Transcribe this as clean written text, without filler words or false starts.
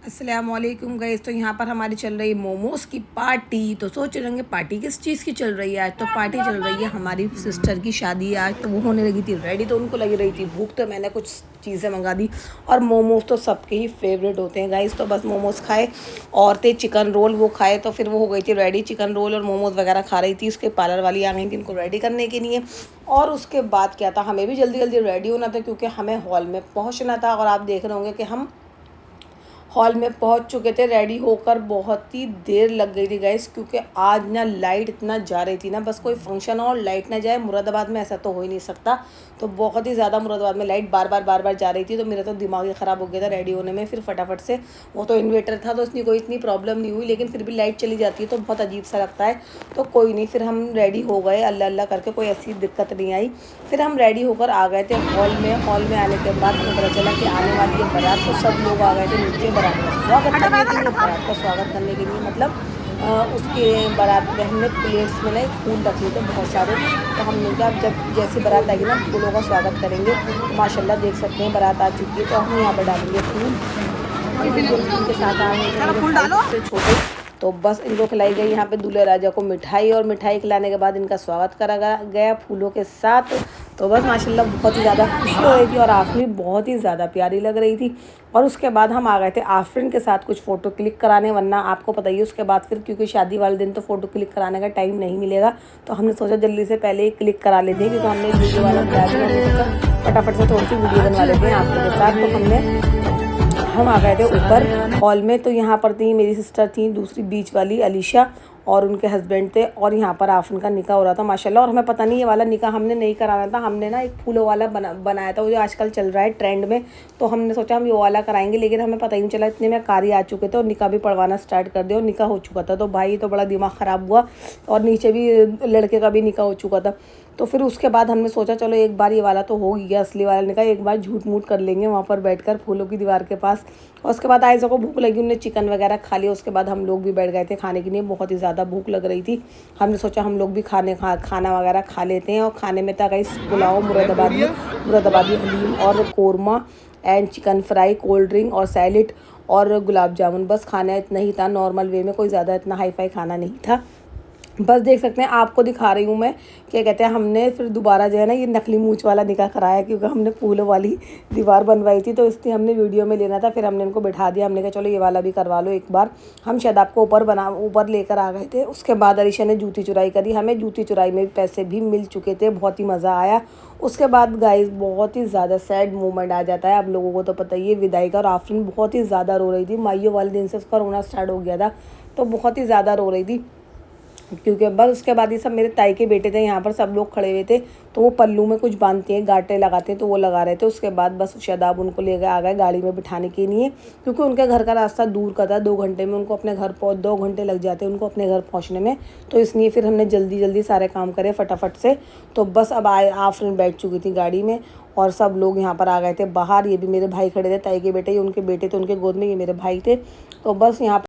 अस्सलामुअलैकुम गाइस। तो यहाँ पर हमारी चल रही मोमोज़ की पार्टी। तो सोच रहे होंगे पार्टी किस चीज़ की चल रही है आज। तो पार्टी चल रही है, हमारी सिस्टर की शादी है आज, तो वो होने लगी थी रेडी। तो उनको लगी रही थी भूख, तो मैंने कुछ चीज़ें मंगा दी। और मोमोज़ तो सबके ही फेवरेट होते हैं गाइस। तो बस मोमोज़ खाए, औरतें चिकन रोल वो खाए, तो फिर वो हो गई थी रेडी। चिकन रोल और मोमोज़ वगैरह खा रही थी, उसके पार्लर वाली आ गई थी इनको रेडी करने के लिए। और उसके बाद क्या था, हमें भी जल्दी जल्दी रेडी होना था क्योंकि हमें हॉल में पहुँचना था। और आप देख रहे होंगे कि हम हॉल में पहुंच चुके थे रेडी होकर। बहुत ही देर लग गई थी गाइस, क्योंकि आज ना लाइट इतना जा रही थी ना, बस कोई फंक्शन हो और लाइट ना जाए। मुरादाबाद में ऐसा तो हो ही नहीं सकता। तो बहुत ही ज़्यादा मुरादाबाद में लाइट बार बार जा रही थी। तो मेरा तो दिमाग ही ख़राब हो गया था रेडी होने में। फिर फटाफट से, वो तो इन्वेटर था तो इसलिए कोई इतनी प्रॉब्लम नहीं हुई, लेकिन फिर भी लाइट चली जाती है तो बहुत अजीब सा लगता है। तो कोई नहीं, फिर हम रेडी हो गए अल्लाह अल्लाह करके, कोई ऐसी दिक्कत नहीं आई। फिर हम रेडी होकर आ गए थे हॉल में। हॉल में आने के बाद हमें पता चला कि आने वाली है बारात। तो सब लोग आ गए थे नीचे बारात का स्वागत करने के लिए। बारात का स्वागत करने के लिए मतलब उसके बारात में हमने प्लेट्स में ना फूल रखे थे बहुत सारे। तो हमने कहा जब जैसे बारात आएगी ना, फूलों का स्वागत करेंगे। तो माशाल्लाह देख सकते हैं बारात आ चुकी है, तो हम यहाँ पर डालेंगे फूल। इनके साथ आए हैं छोटे, तो बस इनको खिलाई गई यहाँ पे दूल्हे राजा को मिठाई। और मिठाई खिलाने के बाद इनका स्वागत करा गया फूलों के साथ। तो बस माशाल्लाह बहुत ही ज़्यादा खुशी हो रही थी और आफरीन बहुत ही ज़्यादा प्यारी लग रही थी। और उसके बाद हम आ गए थे आफरीन के साथ कुछ फ़ोटो क्लिक कराने, वरना आपको पता ही है उसके बाद फिर क्योंकि शादी वाले दिन तो फ़ोटो क्लिक कराने का टाइम नहीं मिलेगा। तो हमने सोचा जल्दी से पहले ही क्लिक करा लेते हैं, क्योंकि हमने वीडियो वाला बनाया था। हमने सोचा फटाफट से थोड़ी सी वीडियो बनवा लेते हैं आपके साथ। तो हम आ गए थे ऊपर हॉल में। तो यहाँ पर थी मेरी सिस्टर थी, दूसरी बीच वाली अलीशा, और उनके हस्बैंड थे। और यहाँ पर आफरीन का निकाह हो रहा था माशाल्लाह। और हमें पता नहीं ये वाला निकाह हमने नहीं कराना था, हमने ना एक फूलों वाला बनाया था, वो जो आजकल चल रहा है ट्रेंड में। तो हमने सोचा हम ये वाला कराएंगे, लेकिन हमें पता ही नहीं चला, इतने में कारी आ चुके थे और निकाह भी पढ़वाना स्टार्ट कर दिया और निकाह हो चुका था। तो भाई तो बड़ा दिमाग ख़राब हुआ, और नीचे भी लड़के का भी निकाह हो चुका था। तो फिर उसके बाद हमने सोचा चलो एक बार ये वाला तो हो गया असली वाला निकाह, एक बार झूठ मूठ कर लेंगे वहाँ पर बैठकर फूलों की दीवार के पास। और उसके बाद आयशा को भूख लगी, उन्होंने चिकन वगैरह खा लिया। उसके बाद हम लोग भी बैठ गए थे खाने के लिए, बहुत ही ज़्यादा भूख लग रही थी। हमने सोचा हम लोग भी खाना वगैरह खा लेते हैं। और खाने में था गाइस पुलाव, मुरादाबादी हलीम और korma and chicken fry, cold drink और सैलेड और गुलाब जामुन। बस खाना इतना ही था नॉर्मल वे में, कोई ज़्यादा इतना हाई फाई खाना नहीं था। बस देख सकते हैं, आपको दिखा रही हूँ मैं, क्या कहते हैं, हमने फिर दोबारा जो है ना ये नकली मूंछ वाला निकाह कराया, क्योंकि हमने फूलों वाली दीवार बनवाई थी तो इसलिए हमने वीडियो में लेना था। फिर हमने इनको बिठा दिया, हमने कहा चलो ये वाला भी करवा लो एक बार। हम शायद आपको ऊपर लेकर आ गए थे। उसके बाद अरीशा ने जूती चुराई करी, हमें जूती चुराई में पैसे भी मिल चुके थे, बहुत ही मज़ा आया। उसके बाद गाइस बहुत ही ज़्यादा सैड मोमेंट आ जाता है, आप लोगों को तो पता ही है, विदाई का। और आफरीन बहुत ही ज़्यादा रो रही थी, माइयों वाले दिन से उसका रोना स्टार्ट हो गया था, तो बहुत ही ज़्यादा रो रही थी। क्योंकि बस उसके बाद ये सब मेरे ताई के बेटे थे, यहाँ पर सब लोग खड़े हुए थे। तो वो पल्लू में कुछ बांधते हैं, गांटे लगाते हैं, तो वो लगा रहे थे। उसके बाद बस शादाब उनको ले गए, आ गए गाड़ी में बिठाने के लिए, क्योंकि उनके घर का रास्ता दूर का था। 2 घंटे में उनको अपने घर 2 घंटे लग जाते हैं उनको अपने घर पहुँचने में। तो इसलिए फिर हमने जल्दी जल्दी सारे काम करे फटाफट से। तो बस अब आफरीन बैठ चुकी थी गाड़ी में, और सब लोग यहाँ पर आ गए थे बाहर। ये भी मेरे भाई खड़े थे, ताई के बेटे, ये उनके बेटे थे, उनके गोद में ये मेरे भाई थे। तो बस यहाँ